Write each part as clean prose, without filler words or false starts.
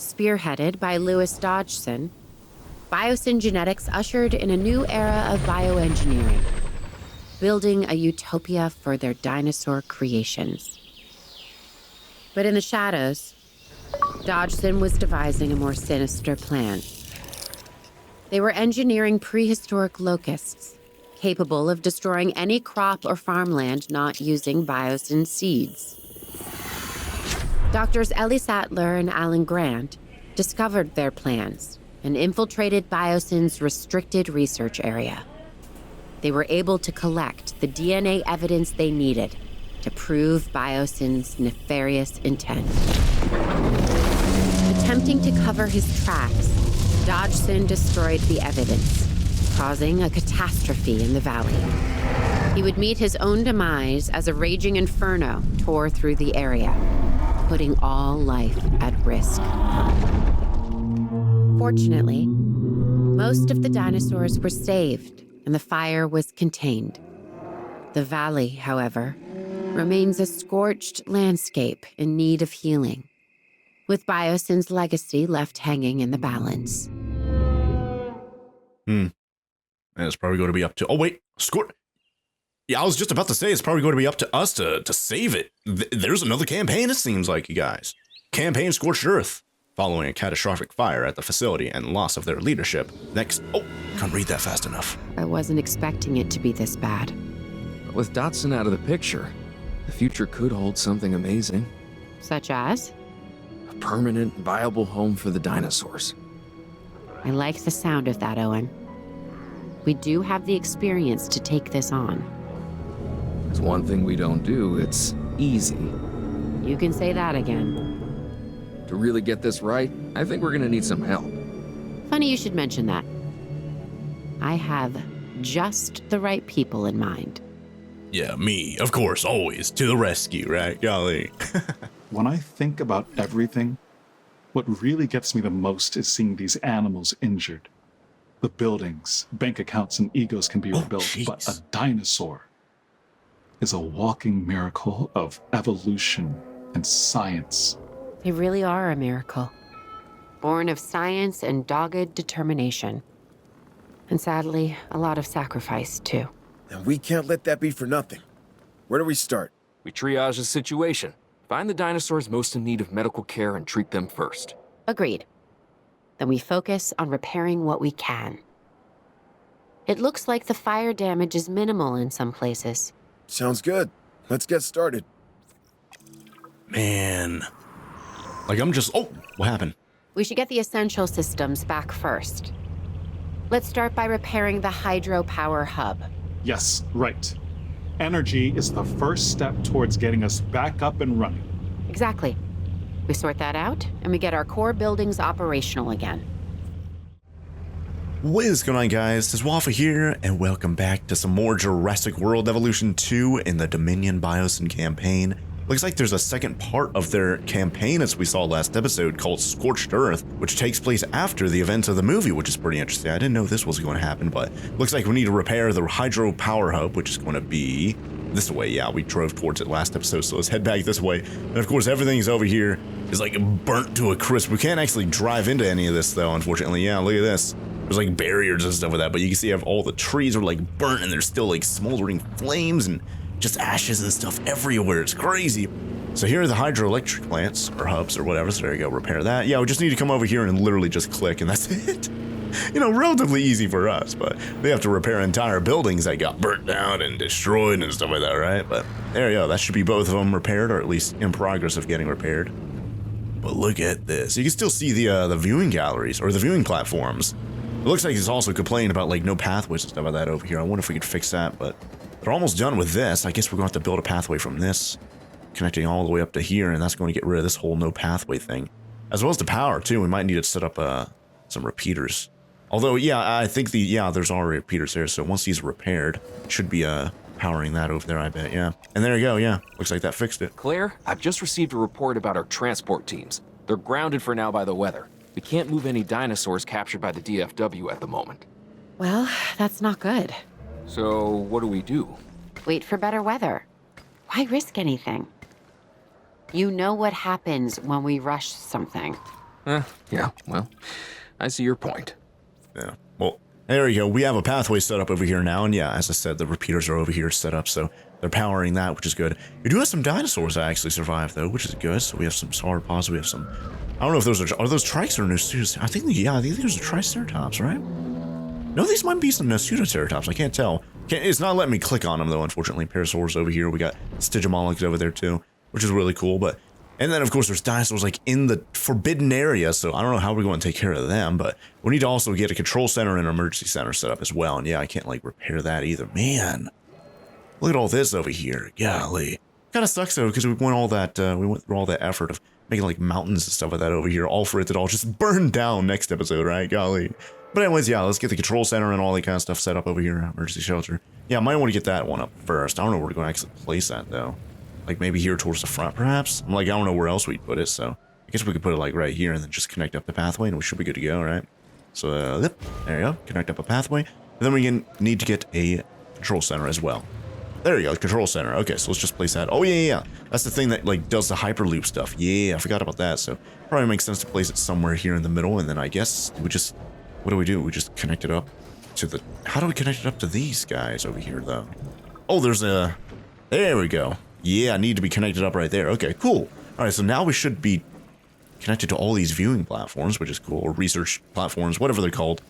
Spearheaded by Louis Dodgson, Biosyn Genetics ushered in a new era of bioengineering, building a utopia for their dinosaur creations. But in the shadows, Dodgson was devising a more sinister plan. They were engineering prehistoric locusts, capable of destroying any crop or farmland not using Biosyn seeds. Doctors Ellie Sattler and Alan Grant discovered their plans and infiltrated Biosyn's restricted research area. They were able to collect the DNA evidence they needed to prove Biosyn's nefarious intent. Attempting to cover his tracks, Dodgson destroyed the evidence, causing a catastrophe in the valley. He would meet his own demise as a raging inferno tore through the area, putting all life at risk. Fortunately, most of the dinosaurs were saved and the fire was contained. The valley, however, remains a scorched landscape in need of healing, with Biosyn's legacy left hanging in the balance. And it's probably going to be up to... Oh, wait. Yeah, I was just about to say it's probably going to be up to us to save it. There's another campaign, it seems like, you guys. Campaign Scorched Earth, following a catastrophic fire at the facility and loss of their leadership. Next... Oh, couldn't read that fast enough. I wasn't expecting it to be this bad. With Dodgson out of the picture, the future could hold something amazing. Such as? A permanent, viable home for the dinosaurs. I like the sound of that, Owen. We do have the experience to take this on. There's one thing we don't do, it's easy. You can say that again. To really get this right, I think we're gonna need some help. Funny you should mention that. I have just the right people in mind. Yeah, me, of course, always to the rescue, right? Golly. When I think about everything, what really gets me the most is seeing these animals injured. The buildings, bank accounts, and egos can be rebuilt, but a dinosaur is a walking miracle of evolution and science. They really are a miracle. Born of science and dogged determination. And sadly, a lot of sacrifice, too. And we can't let that be for nothing. Where do we start? We triage the situation. Find the dinosaurs most in need of medical care and treat them first. Agreed. Then we focus on repairing what we can. It looks like the fire damage is minimal in some places. Sounds good. Let's get started. Man. Like, I'm just... Oh, what happened? We should get the essential systems back first. Let's start by repairing the hydropower hub. Yes, right. Energy is the first step towards getting us back up and running. Exactly. We sort that out, and we get our core buildings operational again. What is going on, guys? It's Waffle here, and welcome back to some more Jurassic World Evolution 2 in the Dominion Biosyn campaign. Looks like there's a second part of their campaign, as we saw last episode, called Scorched Earth, which takes place after the events of the movie, which is pretty interesting. I didn't know this was going to happen, but looks like we need to repair the hydropower hub, which is going to be this way. Yeah, we drove towards it last episode, so let's head back this way. And of course, everything's over here is like burnt to a crisp. We can't actually drive into any of this, though, unfortunately. Yeah, look at this. There's like barriers and stuff with that, but you can see all the trees are like burnt, and there's still like smoldering flames and just ashes and stuff everywhere. It's crazy. So here are the hydroelectric plants, or hubs, or whatever. So there you go, repair that. Yeah, we just need to come over here and literally just click, and that's it. You know, relatively easy for us, but they have to repair entire buildings that got burnt down and destroyed and stuff like that, right? But there you go. That should be both of them repaired, or at least in progress of getting repaired. But look at this. You can still see the viewing galleries, or the viewing platforms. It looks like he's also complaining about, like, no pathways and stuff like that over here. I wonder if we could fix that, but they're almost done with this. I guess we're going to have to build a pathway from this, connecting all the way up to here, and that's going to get rid of this whole no pathway thing. As well as the power, too. We might need to set up some repeaters. Although, yeah, I think there's already repeaters there, so once these are repaired, should be powering that over there, I bet, yeah. And there you go, yeah. Looks like that fixed it. Claire, I've just received a report about our transport teams. They're grounded for now by the weather. We can't move any dinosaurs captured by the DFW at the moment. Well, that's not good. So, what do we do? Wait for better weather. Why risk anything? You know what happens when we rush something. Yeah, well, I see your point. Yeah. Well, there you go. We have a pathway set up over here now, and yeah, as I said, the repeaters are over here set up, so they're powering that, which is good. We do have some dinosaurs that actually survive, though, which is good. So we have some sauropods, we have some... I don't know if those are those trikes or Nosutas? I think those are triceratops, right? No, these might be some Nosutoceratops. I can't tell. It's not letting me click on them, though, unfortunately. Parasaurs over here. We got Stygimolochs over there, too, which is really cool, but... And then, of course, there's dinosaurs, like, in the forbidden area, so I don't know how we're going to take care of them, but we need to also get a control center and an emergency center set up as well, and yeah, I can't, like, repair that either. Man, look at all this over here. Golly. Kind of sucks, though, because we went through all that effort of making, like, mountains and stuff like that over here, all for it to all just burn down next episode, right? Golly. But anyways, yeah, let's get the control center and all that kind of stuff set up over here, emergency shelter. Yeah, I might want to get that one up first. I don't know where we're going to actually place that, though. Like maybe here towards the front, perhaps? I don't know where else we'd put it, so I guess we could put it like right here and then just connect up the pathway and we should be good to go, right? So, yep, there you go, connect up a pathway. And then we need to get a control center as well. There you go, control center. Okay, so let's just place that. Oh, yeah. That's the thing that, like, does the Hyperloop stuff. Yeah, I forgot about that, so probably makes sense to place it somewhere here in the middle, and then I guess we just, what do? We just connect it up to the, how do we connect it up to these guys over here, though? Oh, there's a, there we go. Yeah, I need to be connected up right there. Okay, cool. All right, so now we should be connected to all these viewing platforms, which is cool, or research platforms, whatever they're called.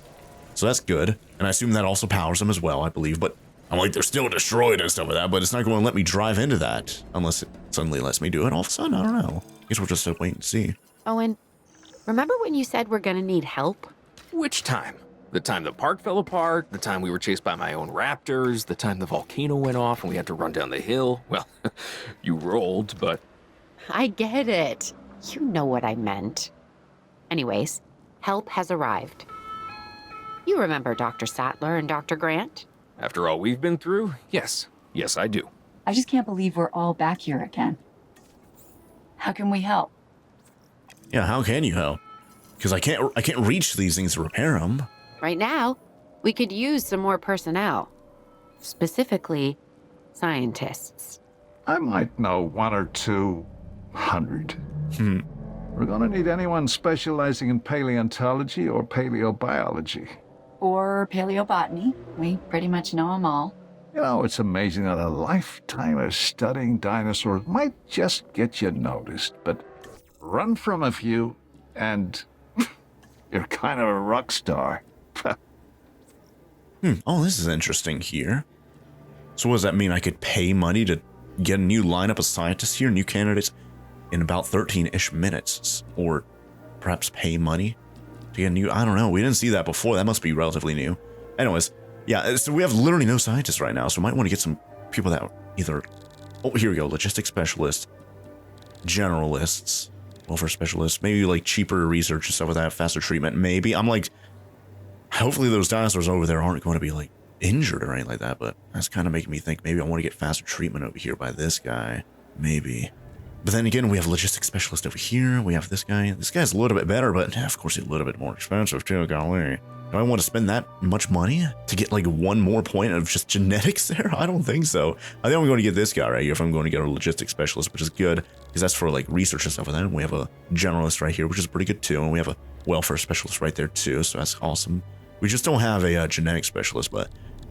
So that's good. And I assume that also powers them as well, I believe. But I'm like, they're still destroyed and stuff like that, but it's not going to let me drive into that unless it suddenly lets me do it all of a sudden. I don't know. I guess we'll just have to wait and see. Owen, remember when you said we're going to need help? Which time? The time the park fell apart, the time we were chased by my own raptors, the time the volcano went off and we had to run down the hill. Well, you rolled, but... I get it. You know what I meant. Anyways, help has arrived. You remember Dr. Sattler and Dr. Grant? After all we've been through, yes. Yes, I do. I just can't believe we're all back here again. How can we help? Yeah, how can you help? Because I can't reach these things to repair them. Right now, we could use some more personnel. Specifically, scientists. I might know 1 or 200. We're gonna need anyone specializing in paleontology or paleobiology. Or paleobotany. We pretty much know them all. You know, it's amazing that a lifetime of studying dinosaurs might just get you noticed, but run from a few and you're kind of a rock star. Oh, this is interesting here. So what does that mean? I could pay money to get a new lineup of scientists here, new candidates, in about 13-ish minutes? Or perhaps pay money to get a new... I don't know. We didn't see that before. That must be relatively new. Anyways, yeah, so we have literally no scientists right now, so we might want to get some people that either... Oh, here we go. Logistics specialists, generalists, welfare specialists, maybe like cheaper research and stuff like that, faster treatment, maybe. I'm like... Hopefully those dinosaurs over there aren't going to be, like, injured or anything like that, but that's kind of making me think maybe I want to get faster treatment over here by this guy. Maybe. But then again, we have logistics specialist over here. We have this guy. This guy's a little bit better, but of course he's a little bit more expensive too, golly. Do I want to spend that much money to get, like, one more point of just genetics there? I don't think so. I think I'm going to get this guy right here if I'm going to get a logistics specialist, which is good, because that's for, like, research and stuff like that. And we have a generalist right here, which is pretty good too. And we have a welfare specialist right there too, so that's awesome. We just don't have a genetic specialist, but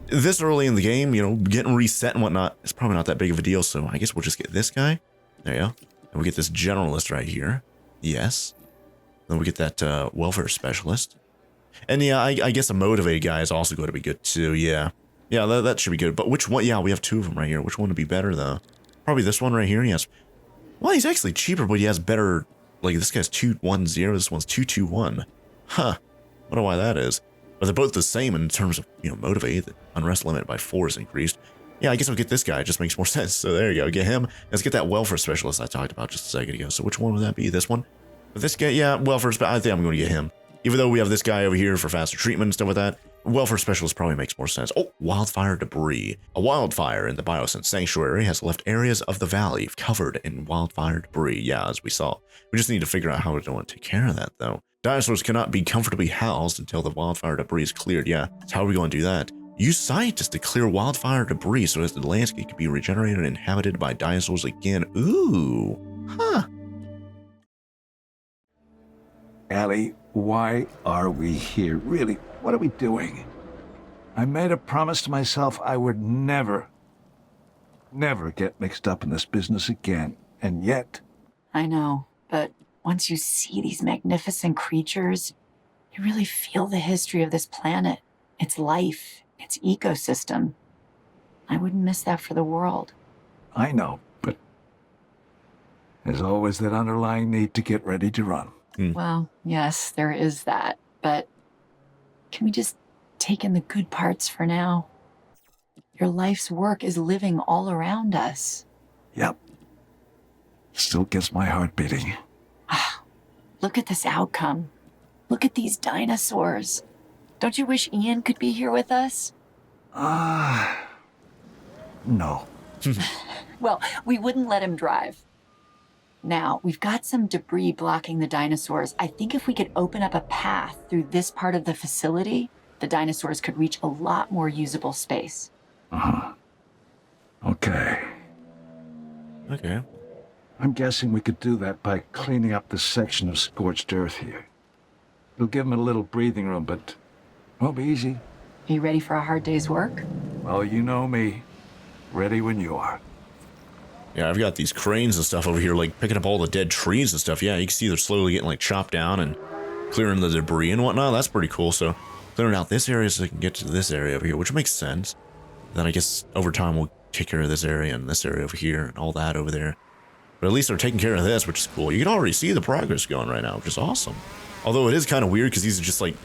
this early in the game, you know, getting reset and whatnot, it's probably not that big of a deal, so I guess we'll just get this guy. There you go. And we get this generalist right here. Yes. Then we get that welfare specialist. And yeah, I guess a motivated guy is also going to be good too, yeah. Yeah, that should be good. But which one? Yeah, we have 2 of them right here. Which one would be better, though? Probably this one right here, yes. Well, he's actually cheaper, but he has better... Like, this guy's 210, this one's 221. Huh. Wonder why that is. But they're both the same in terms of, you know, motivate. The unrest limit by 4 is increased. Yeah, I guess I'll get this guy. It just makes more sense. So there you go. Get him. Let's get that welfare specialist I talked about just a second ago. So which one would that be? This one? But this guy, yeah, welfare specialist. I think I'm going to get him. Even though we have this guy over here for faster treatment and stuff like that, welfare specialist probably makes more sense. Oh, wildfire debris. A wildfire in the Biosyn Sanctuary has left areas of the valley covered in wildfire debris. Yeah, as we saw. We just need to figure out how to take care of that, though. Dinosaurs cannot be comfortably housed until the wildfire debris is cleared. Yeah, so how are we going to do that? Use scientists to clear wildfire debris so that the landscape can be regenerated and inhabited by dinosaurs again. Ooh, huh. Ellie, why are we here? Really, what are we doing? I made a promise to myself I would never get mixed up in this business again. And yet... I know, but once you see these magnificent creatures, you really feel the history of this planet, its life, its ecosystem. I wouldn't miss that for the world. I know, but there's always that underlying need to get ready to run. Well, yes, there is that, but can we just take in the good parts for now? Your life's work is living all around us. Yep. Still gets my heart beating. Look at this outcome. Look at these dinosaurs. Don't you wish Ian could be here with us? No. Well, we wouldn't let him drive. Now, we've got some debris blocking the dinosaurs. I think if we could open up a path through this part of the facility, the dinosaurs could reach a lot more usable space. Okay. Okay. I'm guessing we could do that by cleaning up this section of scorched earth here. It'll give them a little breathing room, but won't be easy. Are you ready for a hard day's work? Well, you know me. Ready when you are. Yeah, I've got these cranes and stuff over here, like picking up all the dead trees and stuff. Yeah, you can see they're slowly getting like chopped down and clearing the debris and whatnot. That's pretty cool. So clearing out this area so they can get to this area over here, which makes sense. Then I guess over time we'll take care of this area and this area over here and all that over there. But at least they're taking care of this, which is cool. You can already see the progress going right now, which is awesome. Although it is kind of weird because these are just like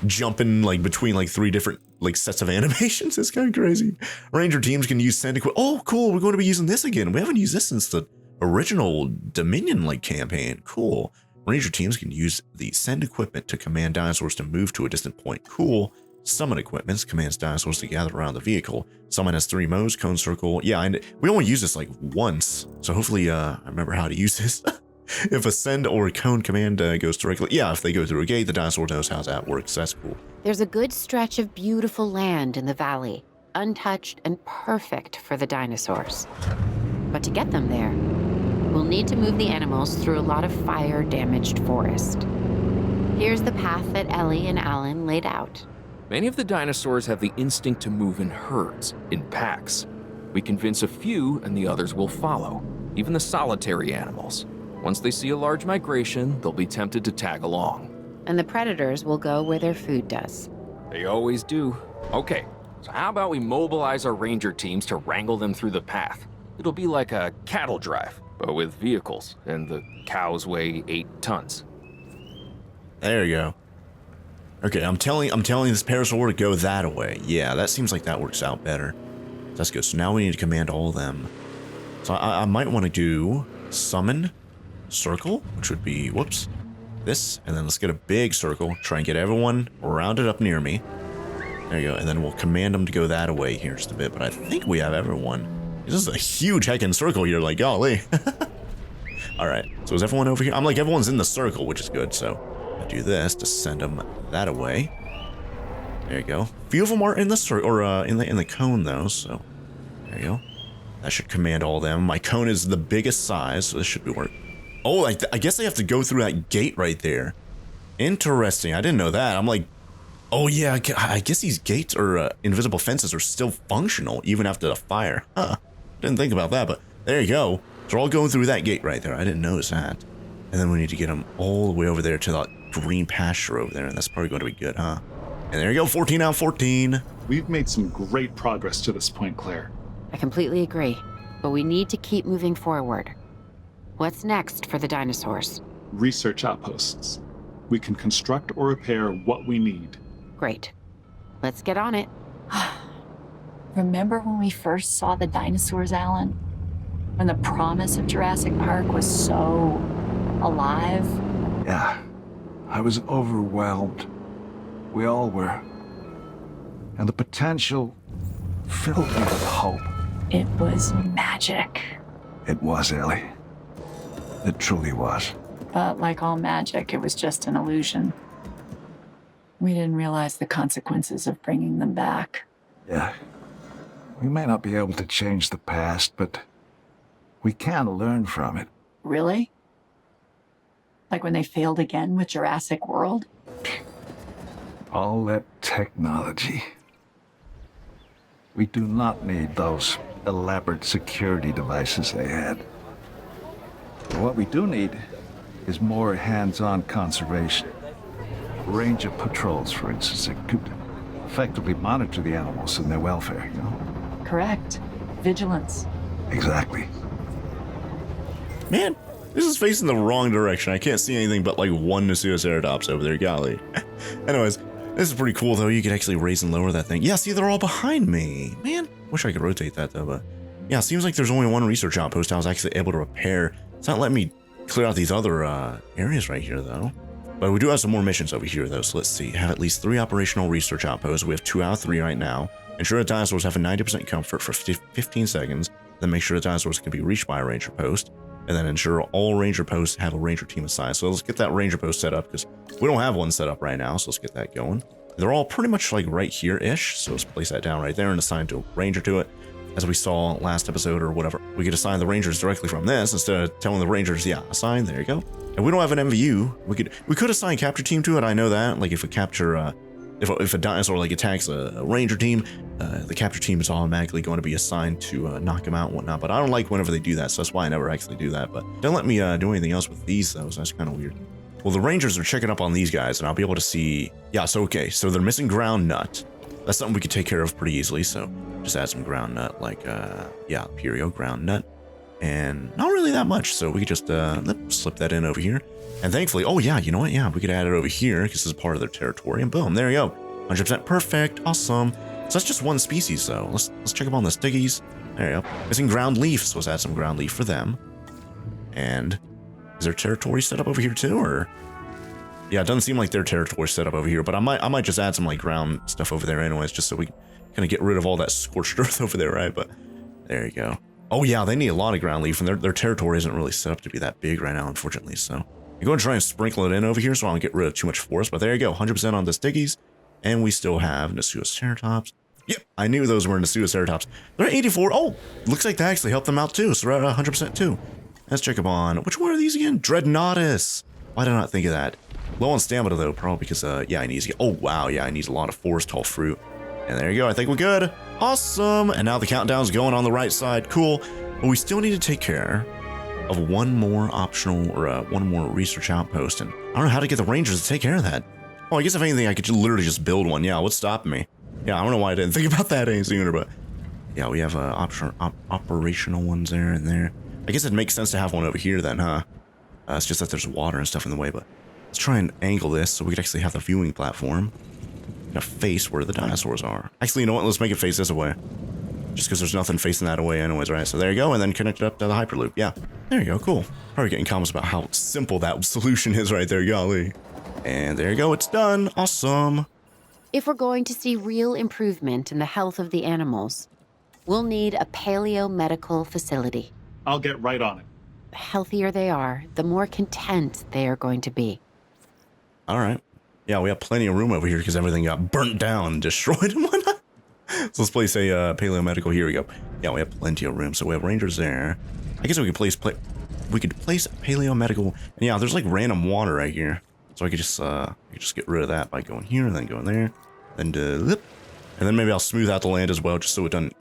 jumping like between like 3 different like sets of animations. It's kind of crazy. Ranger teams can use send equipment. Oh, cool. We're going to be using this again. We haven't used this since the original Dominion like campaign. Cool. Ranger teams can use the send equipment to command dinosaurs to move to a distant point. Cool. Summon equipment commands dinosaurs to gather around the vehicle. Summon has 3 modes, cone circle. Yeah, and we only use this like once. So hopefully I remember how to use this. If a send or a cone command goes directly, yeah, if they go through a gate, the dinosaur knows how that works. That's cool. There's a good stretch of beautiful land in the valley, untouched and perfect for the dinosaurs. But to get them there, we'll need to move the animals through a lot of fire-damaged forest. Here's the path that Ellie and Alan laid out. Many of the dinosaurs have the instinct to move in herds, in packs. We convince a few and the others will follow, even the solitary animals. Once they see a large migration, they'll be tempted to tag along. And the predators will go where their food does. They always do. Okay, so how about we mobilize our ranger teams to wrangle them through the path? It'll be like a cattle drive, but with vehicles, and the cows weigh 8 tons. There you go. Okay, I'm telling this parasaur to go that way. Yeah, that seems like that works out better. That's good. So now we need to command all of them. So I might want to do summon, circle, which would be, whoops, this, and then let's get a big circle, try and get everyone rounded up near me. There you go, and then we'll command them to go that way here just a bit, but I think we have everyone. This is a huge heckin' circle here, like, golly. Alright, so is everyone over here? I'm like, everyone's in the circle, which is good, so I do this to send them that away. There you go. Few of them are in the circle, or in the cone, though, so there you go. That should command all of them. My cone is the biggest size, so this should be work. Oh, I guess they have to go through that gate right there. Interesting. I didn't know that. I'm like, oh yeah, I guess these gates or invisible fences are still functional even after the fire. Huh. Didn't think about that, but there you go. They're all going through that gate right there. I didn't notice that. And then we need to get them all the way over there to that green pasture over there, and that's probably going to be good, huh? And there you go, 14 out of 14. We've made some great progress to this point, Claire. I completely agree, but we need to keep moving forward. What's next for the dinosaurs? Research outposts. We can construct or repair what we need. Great. Let's get on it. Remember when we first saw the dinosaurs, Alan? When the promise of Jurassic Park was so alive? Yeah, I was overwhelmed. We all were. And the potential filled me with hope. It was magic. It was, Ellie. It truly was. But like all magic, it was just an illusion. We didn't realize the consequences of bringing them back. Yeah. We may not be able to change the past, but we can learn from it. Really? Like when they failed again with Jurassic World? All that technology. We do not need those elaborate security devices they had. What we do need is more hands-on conservation. Ranger patrols, for instance, that could effectively monitor the animals and their welfare, you know? Correct. Vigilance. Exactly. Man, this is facing the wrong direction. I can't see anything but like one Nasuoceratops over there, golly. Anyways, this is pretty cool though. You could actually raise and lower that thing. Yeah, see, they're all behind me. Man, wish I could rotate that though, but yeah, seems like there's only one research outpost I was actually able to repair. It's not letting me clear out these other areas right here though. But we do have some more missions over here though, so let's see. Have at least 3 operational research outposts. We have 2 out of 3 right now. Ensure that dinosaurs have a 90% comfort for 15 seconds. Then make sure the dinosaurs can be reached by a ranger post. And then ensure all ranger posts have a ranger team assigned. So let's get that ranger post set up because we don't have one set up right now. So let's get that going. They're all pretty much like right here-ish. So let's place that down right there and assign to a ranger to it. As we saw last episode or whatever, we could assign the rangers directly from this instead of telling the rangers, yeah, assign, there you go. And we don't have an MVU. We could assign capture team to it. I know that. Like if a capture, if a dinosaur like attacks a ranger team, the capture team is automatically going to be assigned to knock him out and whatnot. But I don't like whenever they do that, so that's why I never actually do that. But don't let me do anything else with these though, so that's kind of weird. Well, the rangers are checking up on these guys, and I'll be able to see. Yeah, so okay, so they're missing ground nut. That's something we could take care of pretty easily. So just add some ground nut, like yeah, Perio ground nut, and not really that much. So we could just slip that in over here. And thankfully, oh yeah, you know what? Yeah, we could add it over here because this is part of their territory. And boom, there you go. 100% perfect, awesome. So that's just one species though. Let's check up on the stiggies. There you go. Missing ground leaf, so let's add some ground leaf for them. And is their territory set up over here too, or? Yeah, it doesn't seem like their territory set up over here, but I might just add some like ground stuff over there anyways, just so we can kind of get rid of all that scorched earth over there, right? But there you go. Oh yeah, they need a lot of ground leaf, and their territory isn't really set up to be that big right now, unfortunately. So I'm going to try and sprinkle it in over here so I don't get rid of too much forest. But there you go, 100% on the stiggies. And we still have Nasuoceratops. Yep, I knew those were Nasuoceratops. They're at 84. Oh, looks like that actually helped them out too. So we're at 100% too. Let's check up on, which one are these again? Dreadnoughtus. Why did I not think of that? Low on stamina though, probably because, yeah, I need to get, oh wow, yeah, I need a lot of forest tall fruit. And there you go, I think we're good. Awesome. And now the countdown's going on the right side. Cool. But we still need to take care of one more optional, or one more research outpost. And I don't know how to get the rangers to take care of that. Oh, I guess if anything, I could literally just build one. Yeah, what's stopping me? Yeah, I don't know why I didn't think about that any sooner, but yeah, we have operational ones there and there. I guess it makes sense to have one over here then, huh? It's just that there's water and stuff in the way, but let's try and angle this so we could actually have the viewing platform and a face where the dinosaurs are. Actually, you know what? Let's make it face this way. Just because there's nothing facing that away anyways, right? So there you go, and then connect it up to the Hyperloop. Yeah, there you go, cool. Probably getting comments about how simple that solution is right there, golly. And there you go, it's done. Awesome. If we're going to see real improvement in the health of the animals, we'll need a paleomedical facility. I'll get right on it. The healthier they are, the more content they are going to be. All right. Yeah, we have plenty of room over here because everything got burnt down and destroyed and whatnot. So let's place a paleomedical. Here we go. Yeah, we have plenty of room. So we have rangers there. I guess we could place paleomedical. And yeah, there's like random water right here. So I could just get rid of that by going here and then going there. Then and then maybe I'll smooth out the land as well, just so it doesn't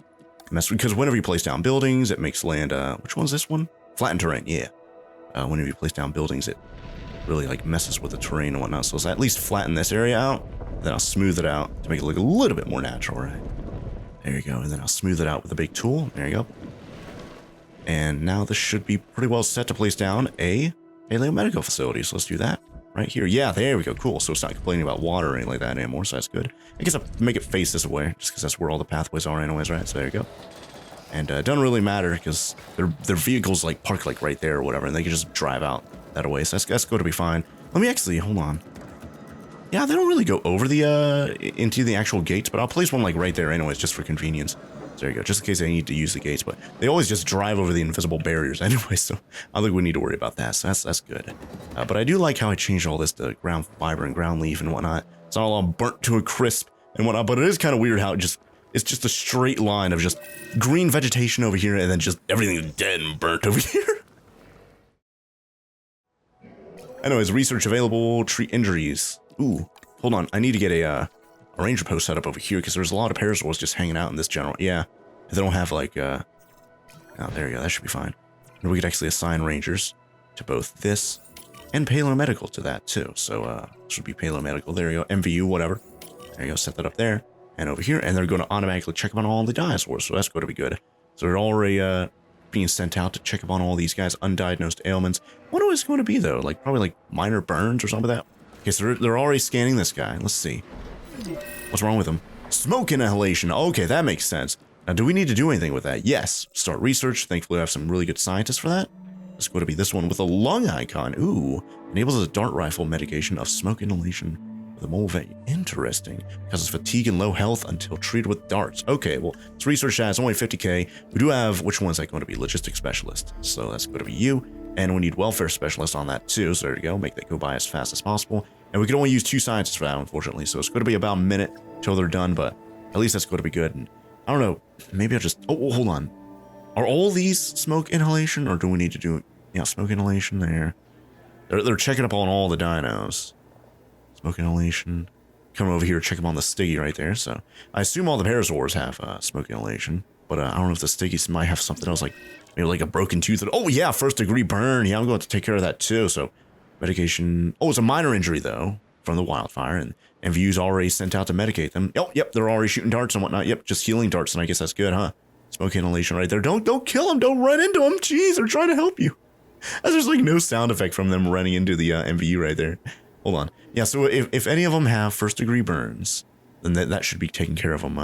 mess with, because whenever you place down buildings, it makes land, which one's this one? Flattened terrain, yeah. Whenever you place down buildings, it really like messes with the terrain and whatnot. So let's at least flatten this area out, then I'll smooth it out to make it look a little bit more natural, right? There you go, and then I'll smooth it out with a big tool. There you go. And now this should be pretty well set to place down a paleomedical facility. So let's do that right here. Yeah, there we go. Cool. So it's not complaining about water or anything like that anymore. So that's good. I guess I'll make it face this way, just because that's where all the pathways are anyways, right? So there you go. And it doesn't really matter because their vehicles like park like right there or whatever, and they can just drive out that way. So that's going to be fine. Let me actually, hold on. Yeah, they don't really go over the into the actual gates, but I'll place one like right there anyways, just for convenience. So there you go, just in case I need to use the gates, but they always just drive over the invisible barriers anyway, so I don't think we need to worry about that, so that's good. But I do like how I changed all this to ground fiber and ground leaf and whatnot. It's not all burnt to a crisp and whatnot, but it is kind of weird how it's just a straight line of just green vegetation over here and then just everything dead and burnt over here. Anyways, research available, treat injuries. Ooh, hold on. I need to get a ranger post set up over here because there's a lot of parasaurs just hanging out in this general. Yeah, they don't have like, oh, there you go. That should be fine. And we could actually assign rangers to both this and paleo-medical to that too. So, this would be paleo-medical. There you go. MVU, whatever. There you go. Set that up there and over here. And they're going to automatically check up on all the dinosaurs. So that's going to be good. So they're already, being sent out to check up on all these guys' undiagnosed ailments. What is it going to be though? Like probably like minor burns or something like that. Okay, so they're already scanning this guy. Let's see. What's wrong with him? Smoke inhalation. Okay, that makes sense. Now, do we need to do anything with that? Yes. Start research. Thankfully, I have some really good scientists for that. It's going to be this one with a lung icon. Ooh, enables a dart rifle mitigation of smoke inhalation with a mole vein. Interesting. Causes fatigue and low health until treated with darts. Okay, well, it's research that. It's only 50k. We do have, which one's that going to be? Logistics specialist. So that's going to be you. And we need welfare specialist on that too. So there you go. Make that go by as fast as possible. And we can only use 2 scientists for that, unfortunately. So it's going to be about a minute till they're done, but at least that's going to be good. And I don't know. Maybe I'll just, oh, hold on. Are all these smoke inhalation or do we need to do, yeah, smoke inhalation there. They're checking up on all the dinos. Smoke inhalation. Come over here, check them on the Stiggy right there. So I assume all the parasaurs have smoke inhalation, but I don't know if the Stiggies might have something else, like maybe like a broken tooth. Oh yeah, 1st degree burn. Yeah, I'm going to take care of that too. So medication. Oh, it's a minor injury though from the wildfire, and MVU's already sent out to medicate them. Oh, yep, they're already shooting darts and whatnot. Yep, just healing darts, and I guess that's good, huh? Smoke inhalation right there. Don't kill them. Don't run into them. Jeez, they're trying to help you. There's like no sound effect from them running into the MVU right there. Hold on. Yeah, so if any of them have 1st degree burns, then that should be taken care of them,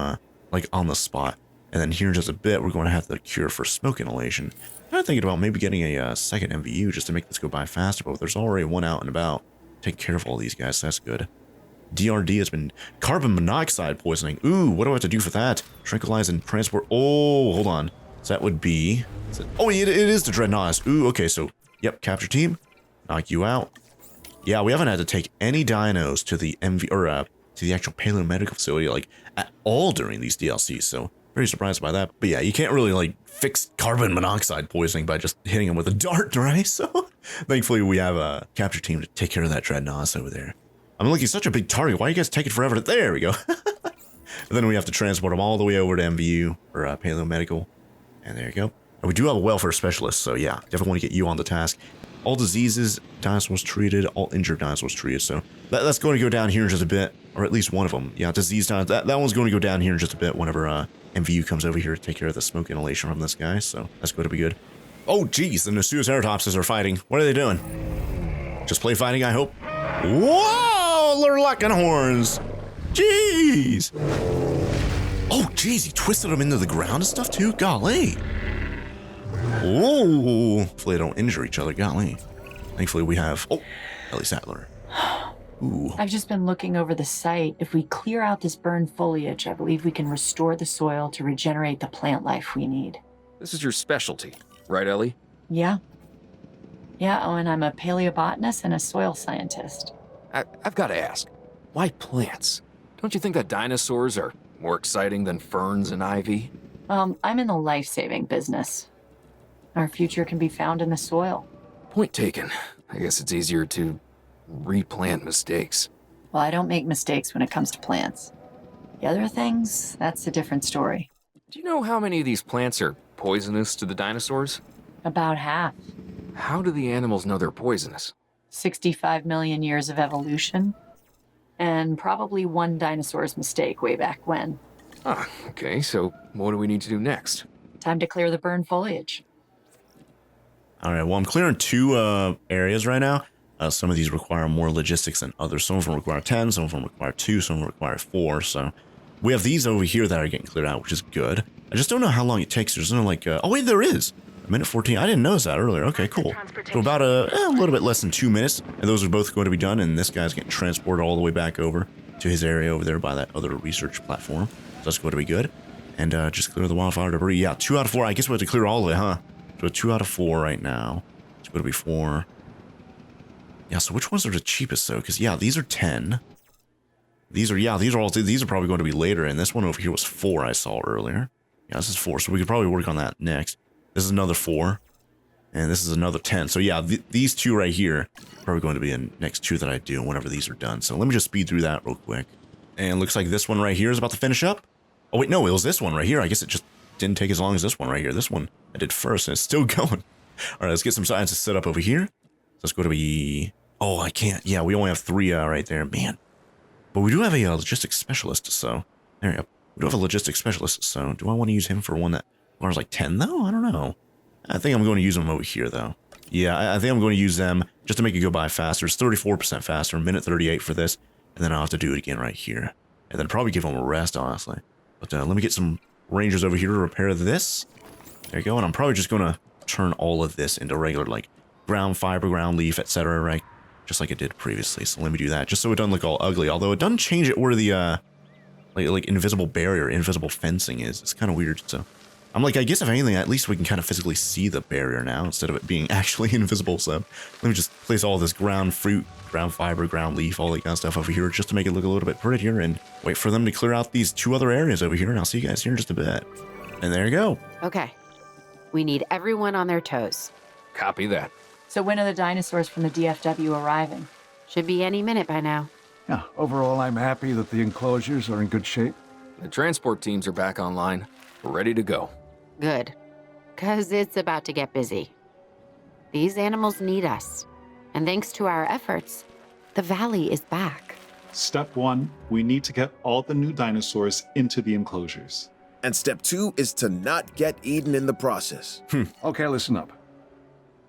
like on the spot. And then here in just a bit, we're going to have the cure for smoke inhalation. I'm thinking about maybe getting a second MVU just to make this go by faster, but there's already one out and about. Take care of all these guys, so that's good. DRD has been carbon monoxide poisoning. Ooh, what do I have to do for that? Tranquilize and transport. Oh, hold on. So that would be, oh, it is the Dreadnoughtus. Ooh, okay, so, yep, capture team. Knock you out. Yeah, we haven't had to take any dinos to the to the actual paleo-medical facility, like, at all during these DLCs, so very surprised by that. But yeah, you can't really, like, fix carbon monoxide poisoning by just hitting them with a dart, right? So, thankfully, we have a capture team to take care of that Dreadnoughtus over there. I'm looking such a big target. Why are you guys taking forever? There we go. And then we have to transport them all the way over to MVU, or paleo-medical. And there you go. And we do have a welfare specialist, so yeah, definitely want to get you on the task. All diseases, dinosaurs treated, all injured dinosaurs treated. So that's going to go down here in just a bit, or at least one of them. Yeah, disease dinosaurs. That one's going to go down here in just a bit whenever MVU comes over here to take care of the smoke inhalation from this guy. So that's going to be good. Oh, geez, the Nosuoceratopses are fighting. What are they doing? Just play fighting, I hope. Whoa, they're locking horns. Jeez. Oh, geez, he twisted them into the ground and stuff too? Golly. Oh, hopefully they don't injure each other. Golly. Thankfully we have, oh, Ellie Sattler. Ooh. I've just been looking over the site. If we clear out this burned foliage, I believe we can restore the soil to regenerate the plant life we need. This is your specialty, right, Ellie? Yeah. Yeah, oh, and I'm a paleobotanist and a soil scientist. I've got to ask, why plants? Don't you think that dinosaurs are more exciting than ferns and ivy? I'm in the life-saving business. Our future can be found in the soil. Point taken. I guess it's easier to replant mistakes. Well, I don't make mistakes when it comes to plants. The other things, that's a different story. Do you know how many of these plants are poisonous to the dinosaurs? About half. How do the animals know they're poisonous? 65 million years of evolution. And probably one dinosaur's mistake way back when. Ah, okay, so what do we need to do next? Time to clear the burned foliage. All right, well, I'm clearing 2 areas right now. Some of these require more logistics than others. Some of them require 10, some of them require 2, some of them require 4. So we have these over here that are getting cleared out, which is good. I just don't know how long it takes. There's no like, oh wait, there is. A minute 14. I didn't notice that earlier. Okay, cool. So about a little bit less than 2 minutes. And those are both going to be done. And this guy's getting transported all the way back over to his area over there by that other research platform. So that's going to be good. And just clear the wildfire debris. Yeah, 2 out of 4. I guess we have to clear all of it, huh? So 2 out of 4 right now. It's going to be 4. Yeah, so which ones are the cheapest though? Because yeah, these are 10. These are probably going to be later. And this one over here was 4 I saw earlier. Yeah, this is 4. So we could probably work on that next. This is another 4. And this is another 10. So yeah, these two right here are probably going to be the next two that I do whenever these are done. So let me just speed through that real quick. And looks like this one right here is about to finish up. Oh wait, no, it was this one right here. I guess it just didn't take as long as this one right here. This one I did first and it's still going. All right, let's get some sciences set up over here. So let's go to be... Oh, I can't. Yeah, we only have 3 right there. Man. But we do have a logistics specialist, so... There we go. We do have a logistics specialist, so do I want to use him for one that requires like 10 though? I don't know. I think I'm going to use them over here though. Yeah, I think I'm going to use them just to make it go by faster. It's 34% faster, minute 38 for this. And then I'll have to do it again right here. And then probably give them a rest, honestly. But let me get some rangers over here to repair this. There you go. And I'm probably just going to turn all of this into regular, like, ground fiber, ground leaf, etc., right? Just like it did previously. So let me do that, just so it doesn't look all ugly. Although it doesn't change it where the, like invisible barrier, invisible fencing is. It's kind of weird, so... I'm like, I guess if anything, at least we can kind of physically see the barrier now instead of it being actually invisible. So let me just place all this ground fruit, ground fiber, ground leaf, all that kind of stuff over here just to make it look a little bit prettier and wait for them to clear out these 2 other areas over here. And I'll see you guys here in just a bit. And there you go. Okay. We need everyone on their toes. Copy that. So when are the dinosaurs from the DFW arriving? Should be any minute by now. Yeah, overall, I'm happy that the enclosures are in good shape. The transport teams are back online. We're ready to go. Good. 'Cause it's about to get busy. These animals need us. And thanks to our efforts, the valley is back. Step 1, we need to get all the new dinosaurs into the enclosures. And step 2 is to not get eaten in the process. Okay, listen up.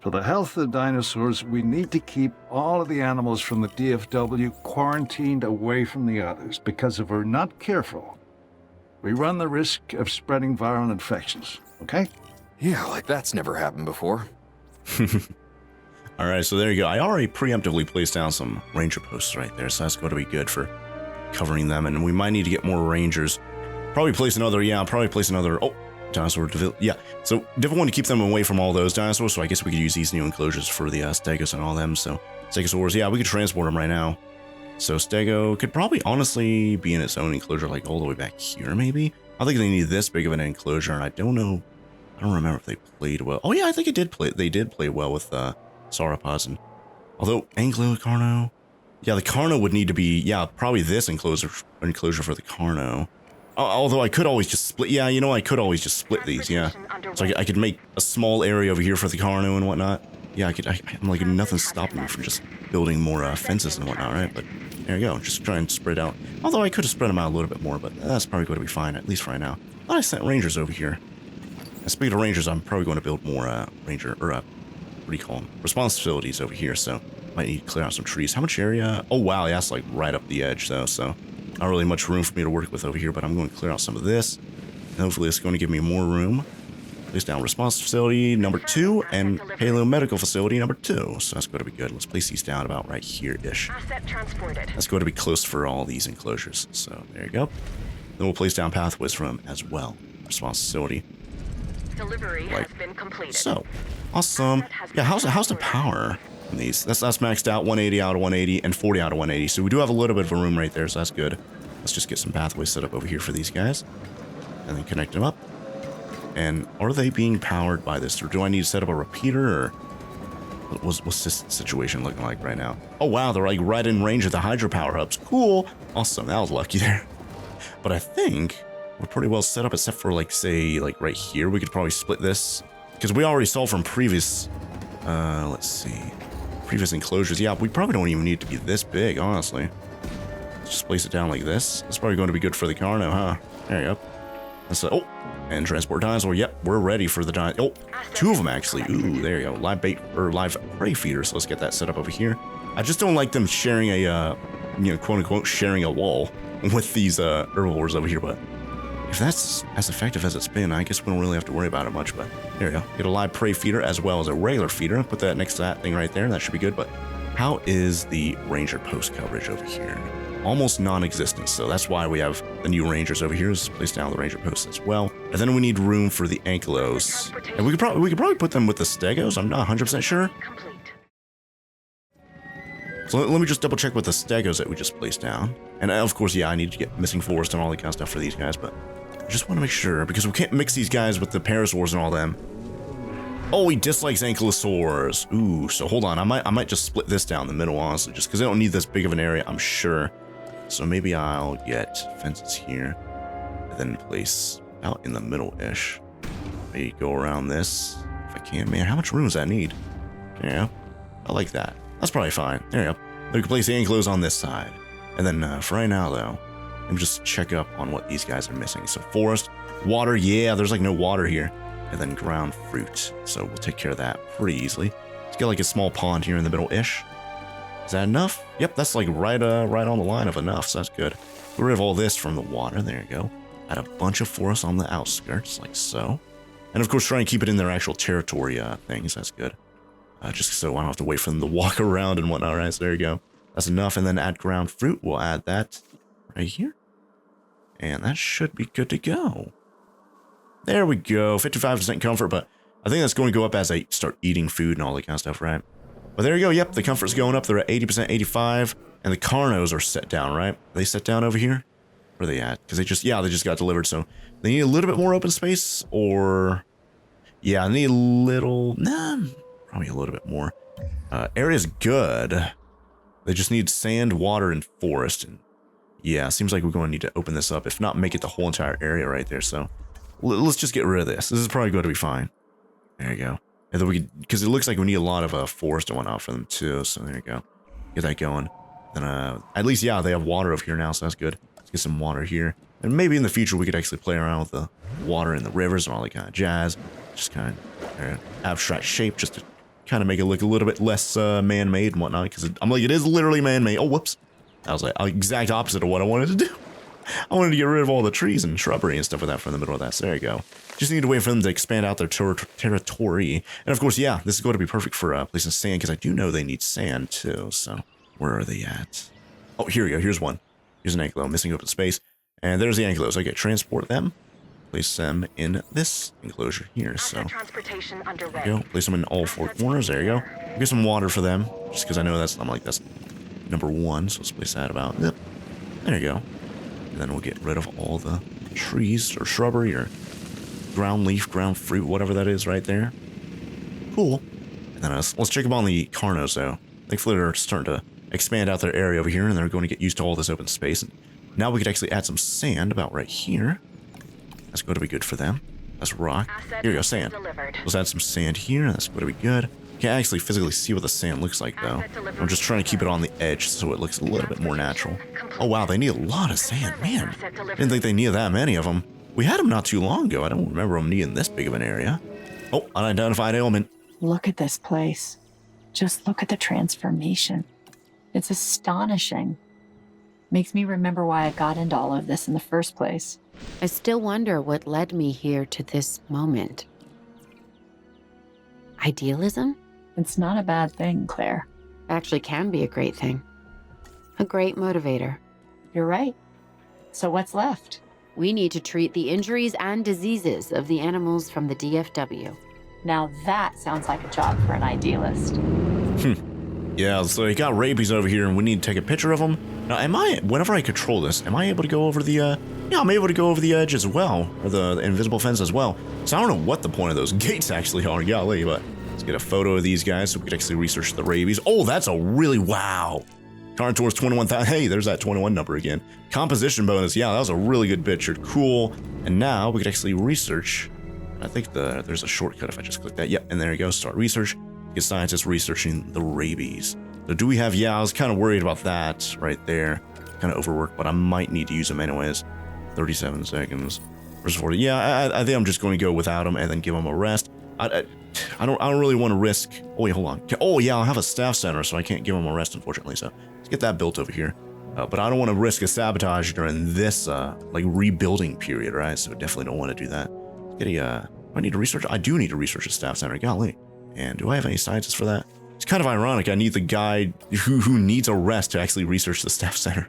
For the health of the dinosaurs, we need to keep all of the animals from the DFW quarantined away from the others, because if we're not careful, we run the risk of spreading viral infections, okay? Yeah, like that's never happened before. All right, so there you go. I already preemptively placed down some ranger posts right there, so that's going to be good for covering them. And we might need to get more rangers. Probably place another, oh, dinosaur, yeah. So definitely want to keep them away from all those dinosaurs, so I guess we could use these new enclosures for the stegos and all them. So stegosaurs, yeah, we could transport them right now. So stego could probably honestly be in its own enclosure, like all the way back here, maybe. I don't think they need this big of an enclosure, and I don't remember if they played well. Oh yeah, I think they did play well with sauropods. And although Anglo-Carno, yeah, the Carno would need to be, yeah, probably this enclosure for the Carno. Although I could always just split, yeah, you know, I could always just split these, yeah. So I could make a small area over here for the Carno and whatnot. Yeah, I'm like, nothing's stopping me from just building more fences and whatnot, right? But there you go, just try and spread out. Although I could have spread them out a little bit more, but that's probably going to be fine, at least for right now. I thought I sent rangers over here. And speaking of rangers, I'm probably going to build more what do you call them? Response facilities over here, so might need to clear out some trees. How much area? Oh wow, yeah, that's like right up the edge, though, so not really much room for me to work with over here, but I'm going to clear out some of this. And hopefully it's going to give me more room. Place down response facility number 2 and paleo medical facility number 2. So that's going to be good. Let's place these down about right here-ish. That's going to be close for all these enclosures. So there you go. Then we'll place down pathways for them as well. Response facility. Delivery has been completed. So awesome. Yeah, how's the power in these? That's maxed out 180 out of 180 and 40 out of 180. So we do have a little bit of a room right there, so that's good. Let's just get some pathways set up over here for these guys. And then connect them up. And are they being powered by this? Or do I need to set up a repeater? Or what's this situation looking like right now? Oh wow, they're like right in range of the hydropower hubs. Cool. Awesome, that was lucky there. But I think we're pretty well set up, except for like, say, like right here. We could probably split this. Because we already saw from previous, let's see, previous enclosures. Yeah, we probably don't even need to be this big, honestly. Let's just place it down like this. That's probably going to be good for the Carno, huh? There you go. That's oh, and transport dinosaur. Yep, we're ready for the dinosaur. Oh, 2 of them actually. Ooh, there you go. Live bait or live prey feeders. So let's get that set up over here. I just don't like them sharing a, quote unquote, sharing a wall with these herbivores over here. But if that's as effective as it's been, I guess we don't really have to worry about it much. But there you go. Get a live prey feeder as well as a regular feeder. Put that next to that thing right there. That should be good. But how is the ranger post coverage over here? Almost non-existent, so that's why we have the new rangers over here. Let's place down the ranger posts as well. And then we need room for the ankylos. And we could probably put them with the stegos. I'm not 100% sure. So let me just double check with the stegos that we just placed down. And of course, yeah, I need to get missing forest and all that kind of stuff for these guys, but I just want to make sure, because we can't mix these guys with the parasaurs and all them. Oh, he dislikes ankylosaurs. Ooh, so hold on. I might just split this down the middle, honestly, just because I don't need this big of an area, I'm sure. So maybe I'll get fences here, and then place out in the middle-ish. Maybe go around this, if I can. Man, how much room does that need? Yeah, I like that. That's probably fine. There you go. We can place the ankylos on this side. And then for right now, though, let me just check up on what these guys are missing. So forest, water, yeah, there's like no water here. And then ground fruit. So we'll take care of that pretty easily. Let's get like a small pond here in the middle-ish. Is that enough? Yep, that's like right on the line of enough, so that's good. Get rid of all this from the water, there you go. Add a bunch of forest on the outskirts, like so. And of course, try and keep it in their actual territory things, that's good. Just so I don't have to wait for them to walk around and whatnot, right? So there you go. That's enough, and then add ground fruit. We'll add that right here. And that should be good to go. There we go, 55% comfort, but I think that's going to go up as I start eating food and all that kind of stuff, right? But there you go, yep, the comfort's going up. They're at 80%, 85, and the carnos are set down, right? Are they set down over here? Where are they at? Because they just got delivered, so they need a little bit more open space, or... Yeah, I need a little... Nah, probably a little bit more. Area's good. They just need sand, water, and forest, and yeah, seems like we're going to need to open this up. If not, make it the whole entire area right there, so... Let's just get rid of this. This is probably going to be fine. There you go. And then we could, because it looks like we need a lot of forest and whatnot for them too. So there you go. Get that going. Then at least, yeah, they have water over here now, so that's good. Let's get some water here. And maybe in the future we could actually play around with the water in the rivers and all that kind of jazz. Just kind of abstract shape, just to kind of make it look a little bit less man-made and whatnot. Because I'm like, it is literally man-made. Oh, whoops. I was like, exact opposite of what I wanted to do. I wanted to get rid of all the trees and shrubbery and stuff like that from the middle of that. So there you go. Just need to wait for them to expand out their territory. And of course, yeah, this is going to be perfect for placing sand, because I do know they need sand too. So where are they at? Oh, here we go. Here's one. Here's an ankylo missing open space. And there's the ankylos. Okay, transport them. Place them in this enclosure here. So transportation underway. There you go. Place them in all four corners. There you go. Get some water for them, just because I know that's number one. So let's place that about. Yep. There you go. And then we'll get rid of all the trees or shrubbery or ground leaf, ground fruit, whatever that is right there. Cool. And then let's check up on the carnos, though. Thankfully, they're starting to expand out their area over here, and they're going to get used to all this open space. And now we could actually add some sand about right here. That's going to be good for them. That's rock. Here we go, sand. Let's add some sand here. That's going to be good. Can't actually physically see what the sand looks like, though. I'm just trying to keep it on the edge so it looks a little bit more natural. Oh, wow, they need a lot of sand, man. Didn't think they needed that many of them. We had them not too long ago. I don't remember them needing this big of an area. Oh, unidentified ailment. Look at this place. Just look at the transformation. It's astonishing. Makes me remember why I got into all of this in the first place. I still wonder what led me here to this moment. Idealism? It's not a bad thing, Claire. Actually can be a great thing. A great motivator. You're right. So what's left? We need to treat the injuries and diseases of the animals from the DFW. Now that sounds like a job for an idealist. Yeah, so you got rabies over here, and we need to take a picture of them. Now, whenever I control this, am I able to go over the, yeah, I'm able to go over the edge as well, or the invisible fence as well. So I don't know what the point of those gates actually are, golly, but let's get a photo of these guys so we can actually research the rabies. Oh, that's a really, wow. Carnotaurus 21,000, hey, there's that 21 number again. Composition bonus, yeah, that was a really good picture, cool. And now we could actually research, I think there's a shortcut if I just click that, yep, and there you go, start research. Get scientists researching the rabies. So do we have, yeah, I was kind of worried about that right there. Kind of overworked, but I might need to use them anyways. 37 seconds. Versus 40. Yeah, I think I'm just going to go without them and then give them a rest. I don't really want to risk. Oh, wait, hold on. Oh, yeah, I'll have a staff center, so I can't give them a rest, unfortunately. So let's get that built over here. But I don't want to risk a sabotage during this, like, rebuilding period, right? So definitely don't want to do that. Let's get a, I need to research. I do need to research a staff center. Golly. And do I have any scientists for that? It's kind of ironic. I need the guy who needs a rest to actually research the staff center.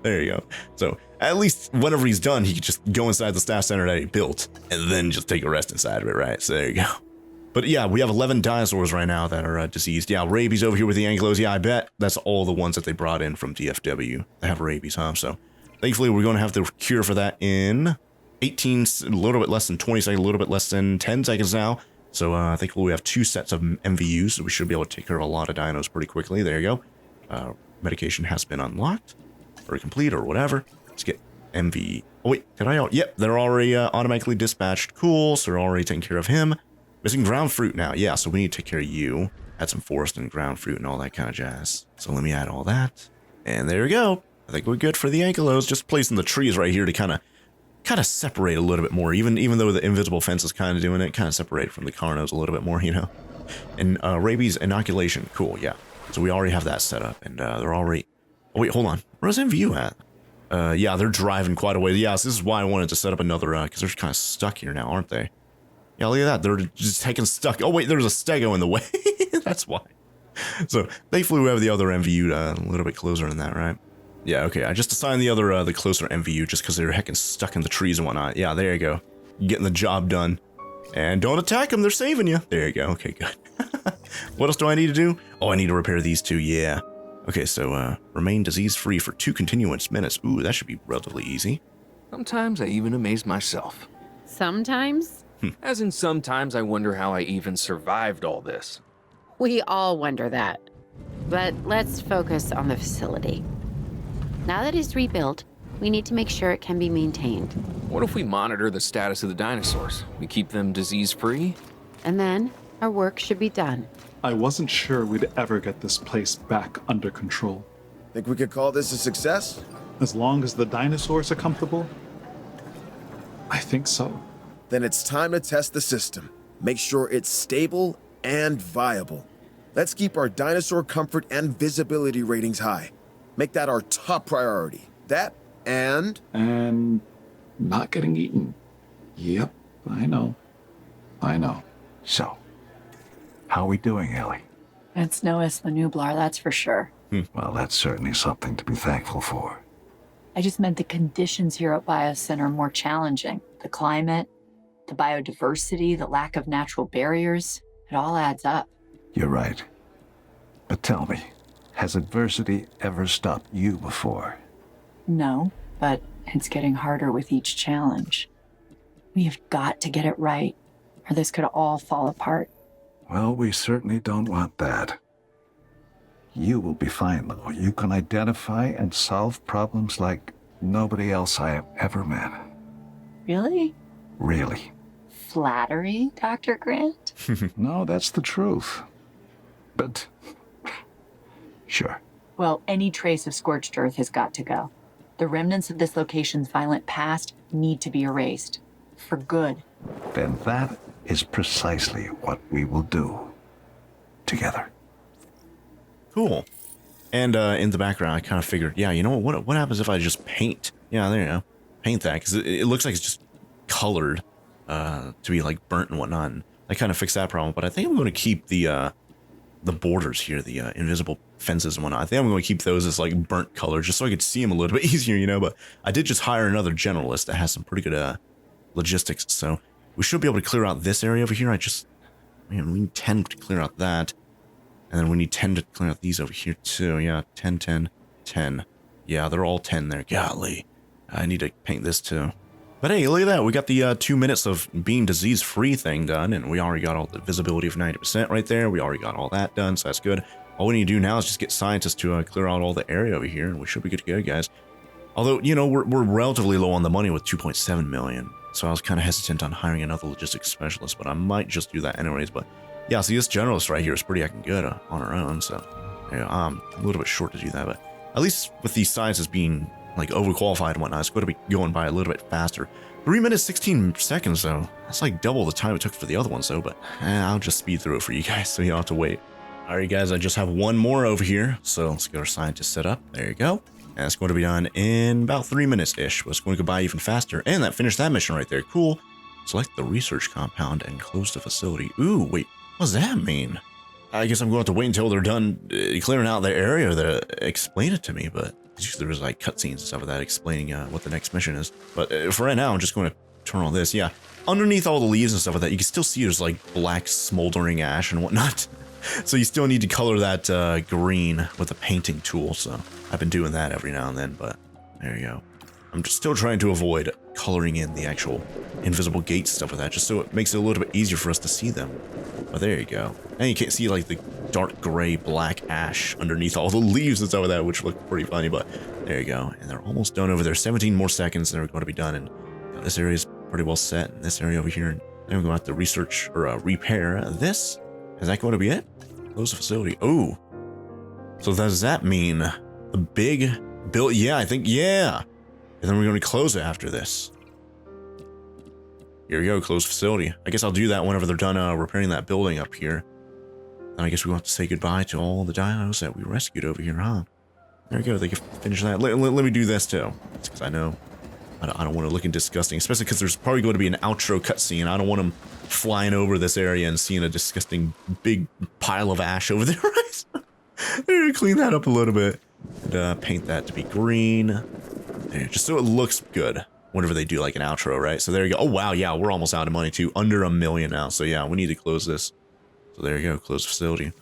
There you go. So at least whenever he's done, he can just go inside the staff center that he built and then just take a rest inside of it, right? So there you go. But yeah, we have 11 dinosaurs right now that are diseased. Yeah, rabies over here with the ankylos. Yeah, I bet that's all the ones that they brought in from DFW that have rabies, huh? So thankfully, we're going to have the cure for that in 18, a little bit less than 20 seconds, a little bit less than 10 seconds now. So I think we have 2 sets of MVUs, so we should be able to take care of a lot of dinos pretty quickly. There you go. Medication has been unlocked, or complete, or whatever. Let's get MV. Oh wait, did I? Yep, they're already automatically dispatched. Cool, so they're already taking care of him. Missing ground fruit now. Yeah, so we need to take care of you. Add some forest and ground fruit and all that kind of jazz. So let me add all that. And there we go. I think we're good for the ankylos. Just placing the trees right here to kind of separate a little bit more. Even though the invisible fence is kind of doing it, kind of separate from the carnos a little bit more, you know. And rabies inoculation. Cool, yeah. So we already have that set up, and they're already. Oh wait, hold on. Where's MVU at? Yeah, they're driving quite a way. Yeah, so this is why I wanted to set up another, because they're kind of stuck here now, aren't they? Yeah, look at that. They're just taking stuck. Oh wait, there's a stego in the way. That's why. So they flew over the other MVU a little bit closer than that, right? Yeah, okay. I just assigned the other, the closer MVU just because they're heckin' stuck in the trees and whatnot. Yeah, there you go. Getting the job done. And don't attack them. They're saving you. There you go. Okay, good. What else do I need to do? Oh, I need to repair these 2. Yeah. Okay, so remain disease-free for 2 continuous minutes. Ooh, that should be relatively easy. Sometimes I even amaze myself. Sometimes? As in sometimes I wonder how I even survived all this. We all wonder that. But let's focus on the facility. Now that it's rebuilt, we need to make sure it can be maintained. What if we monitor the status of the dinosaurs? We keep them disease-free? And then our work should be done. I wasn't sure we'd ever get this place back under control. Think we could call this a success? As long as the dinosaurs are comfortable, I think so. Then it's time to test the system. Make sure it's stable and viable. Let's keep our dinosaur comfort and visibility ratings high. Make that our top priority. That and not getting eaten. Yep, I know. So, how are we doing, Ellie? It's no Isla Nublar, that's for sure. Well, that's certainly something to be thankful for. I just meant the conditions here at Biosyn are more challenging. The climate, the biodiversity, the lack of natural barriers, it all adds up. You're right. But tell me, has adversity ever stopped you before? No, but it's getting harder with each challenge. We've got to get it right, or this could all fall apart. Well, we certainly don't want that. You will be fine, though. You can identify and solve problems like nobody else I have ever met. Really? Really. Flattery, Dr. Grant? No, that's the truth. But, sure. Well, any trace of scorched earth has got to go. The remnants of this location's violent past need to be erased. For good. Then that is precisely what we will do. Together. Cool. And in the background, I kind of figured, yeah, you know what happens if I just paint? Yeah, there you go. Paint that, because it looks like it's just colored to be like burnt and whatnot. And I kind of fixed that problem, but I think I'm going to keep the borders here, the invisible fences and whatnot. I think I'm going to keep those as like burnt colors just so I could see them a little bit easier, you know. But I did just hire another generalist that has some pretty good logistics, so we should be able to clear out this area over here. We need 10 to clear out that. And then we need 10 to clear out these over here too. Yeah, 10, 10, 10. Yeah, they're all 10 there. Golly. I need to paint this too. But hey, look at that. We got the 2 minutes of being disease-free thing done, and we already got all the visibility of 90% right there. We already got all that done, so that's good. All we need to do now is just get scientists to clear out all the area over here, and we should be good to go, guys. Although, you know, we're relatively low on the money with 2.7 million, so I was kind of hesitant on hiring another logistics specialist, but I might just do that anyways. But yeah, see, this generalist right here is pretty heckin' good on her own, so yeah, I'm a little bit short to do that, but at least with these sciences being like overqualified and whatnot, it's going to be going by a little bit faster. 3 minutes 16 seconds though. That's like double the time it took for the other ones though, but I'll just speed through it for you guys so you don't have to wait. Alright guys, I just have one more over here, so let's get our scientist set up. There you go. And it's going to be done in about 3 minutes-ish, but it's going to go by even faster. And that finished that mission right there. Cool. Select the research compound and close the facility. Ooh, wait. What does that mean? I guess I'm going to have to wait until they're done clearing out the area to explain it to me, but there was like cutscenes and stuff like that explaining what the next mission is. But for right now, I'm just going to turn all this. Yeah, underneath all the leaves and stuff like that, you can still see there's like black smoldering ash and whatnot. So you still need to color that green with a painting tool. So I've been doing that every now and then, but there you go. I'm just still trying to avoid coloring in the actual invisible gate stuff with that, just so it makes it a little bit easier for us to see them. But there you go. And you can't see like the dark gray black ash underneath all the leaves and stuff like that, which look pretty funny, but there you go. And they're almost done over there. 17 more seconds and they're going to be done. And this area is pretty well set. And this area over here, and then we're going to have to research or repair this. Is that going to be it? Close the facility. Oh, so does that mean the big build? Yeah, I think, yeah. And then we're going to close it after this. Here we go, close facility. I guess I'll do that whenever they're done repairing that building up here. Then I guess we want to say goodbye to all the dinos that we rescued over here, huh? There we go, they can finish that. Let me do this too. Because I know I don't want to look disgusting, especially because there's probably going to be an outro cutscene. I don't want them flying over this area and seeing a disgusting big pile of ash over there. They're going to clean that up a little bit. And paint that to be green. There, just so it looks good whenever they do like an outro, right? So there you go. Oh, wow, yeah, we're almost out of money too. Under $1 million now. So yeah, we need to close this. So there you go, close facility.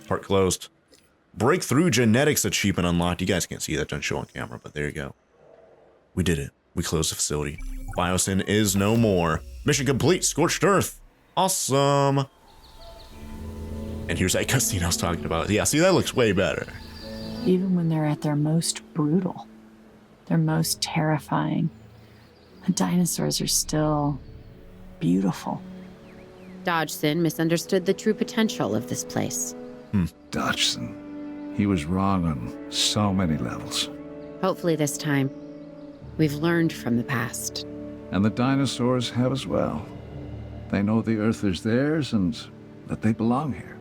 Part closed. Breakthrough genetics achievement unlocked. You guys can't see that, doesn't show on camera, but there you go. We did it. We closed the facility. Biosyn is no more. Mission complete. Scorched Earth. Awesome. And here's that cutscene I was talking about. Yeah, see, that looks way better. Even when they're at their most brutal, their most terrifying, the dinosaurs are still beautiful. Dodgson misunderstood the true potential of this place. Dodgson. He was wrong on so many levels. Hopefully this time, we've learned from the past. And the dinosaurs have as well. They know the Earth is theirs and that they belong here.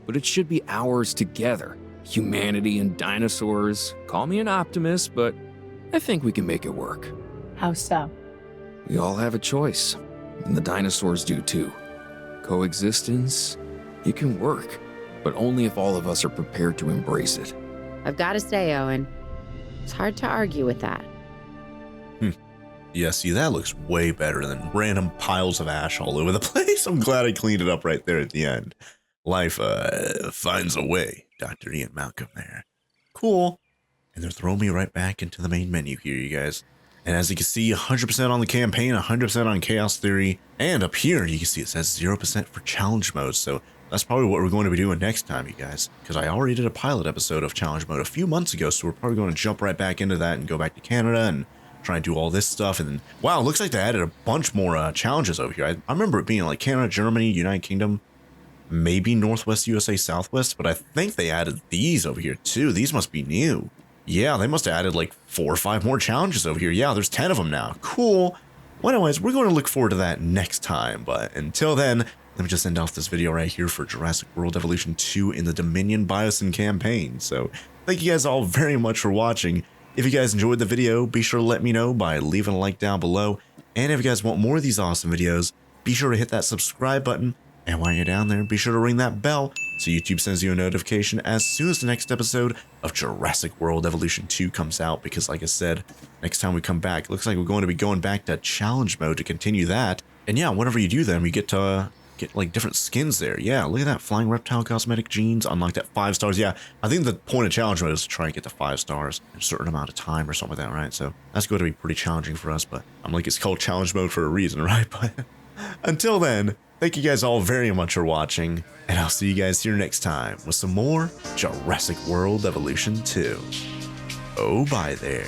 But it should be ours together. Humanity and dinosaurs. Call me an optimist, but I think we can make it work. How so? We all have a choice, and the dinosaurs do too. Coexistence, it can work, but only if all of us are prepared to embrace it. I've got to say, Owen, it's hard to argue with that. Yeah, see, that looks way better than random piles of ash all over the place. I'm glad I cleaned it up right there at the end. Life finds a way. Dr. Ian Malcolm there. Cool. And they're throwing me right back into the main menu here, you guys. And as you can see, 100% on the campaign, 100% on Chaos Theory. And up here, you can see it says 0% for challenge mode. So that's probably what we're going to be doing next time, you guys. Because I already did a pilot episode of challenge mode a few months ago. So we're probably going to jump right back into that and go back to Canada and try and do all this stuff. And then, wow, it looks like they added a bunch more challenges over here. I remember it being like Canada, Germany, United Kingdom, maybe Northwest USA, Southwest. But I think they added these over here too. These must be new. Yeah, they must have added like 4 or 5 more challenges over here. Yeah, there's 10 of them now. Cool. Well, anyways, we're going to look forward to that next time. But until then, let me just end off this video right here for Jurassic World Evolution 2 in the Dominion Biosyn campaign. So thank you guys all very much for watching. If you guys enjoyed the video, be sure to let me know by leaving a like down below. And if you guys want more of these awesome videos, be sure to hit that subscribe button. And while you're down there, be sure to ring that bell so YouTube sends you a notification as soon as the next episode of Jurassic World Evolution 2 comes out. Because like I said, next time we come back, it looks like we're going to be going back to challenge mode to continue that. And yeah, whenever you do them, you get to get like different skins there. Yeah, look at that. Flying reptile cosmetic genes unlocked at 5 stars. Yeah, I think the point of challenge mode is to try and get to 5 stars in a certain amount of time or something like that, right? So that's going to be pretty challenging for us, but I'm like, it's called challenge mode for a reason, right? But until then, thank you guys all very much for watching, and I'll see you guys here next time with some more Jurassic World Evolution 2. Oh, bye there.